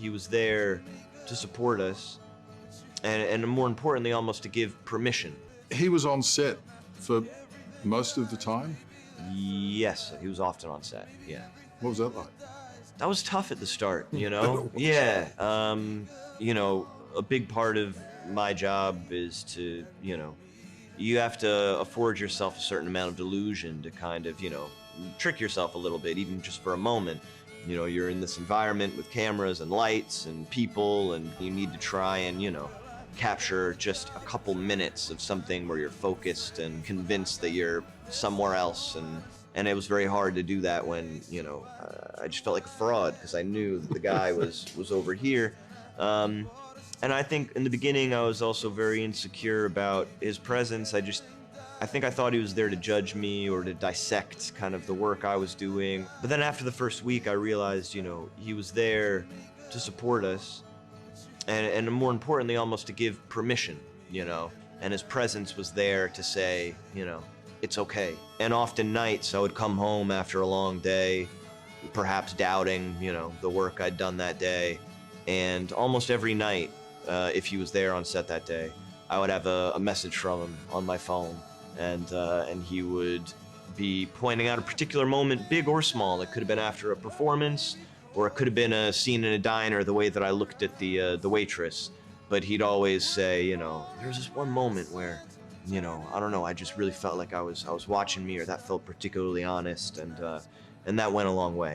he was there to support us, and more importantly, almost to give permission. He was on set for most of the time. Yes, he was often on set, yeah. What was that like? That was tough at the start, you know? Yeah, you know, a big part of my job is to, you know, you have to afford yourself a certain amount of delusion to kind of, you know, trick yourself a little bit, even just for a moment. You know, you're in this environment with cameras and lights and people, and you need to try and, you know, capture just a couple minutes of something where you're focused and convinced that you're somewhere else. And it was very hard to do that when, you know, I just felt like a fraud because I knew that the guy was over here. And I think in the beginning I was also very insecure about his presence. I think I thought he was there to judge me or to dissect kind of the work I was doing. But then after the first week I realized, you know, he was there to support us and more importantly almost to give permission, you know, and his presence was there to say, you know, it's okay. And often nights I would come home after a long day, perhaps doubting, you know, the work I'd done that day. And almost every night, if he was there on set that day, I would have a message from him on my phone, and he would be pointing out a particular moment, big or small. It could have been after a performance, or it could have been a scene in a diner, the way that I looked at the waitress. But he'd always say, you know, there was this one moment where, you know, I don't know, I just really felt like I was watching me, or that felt particularly honest, and that went a long way.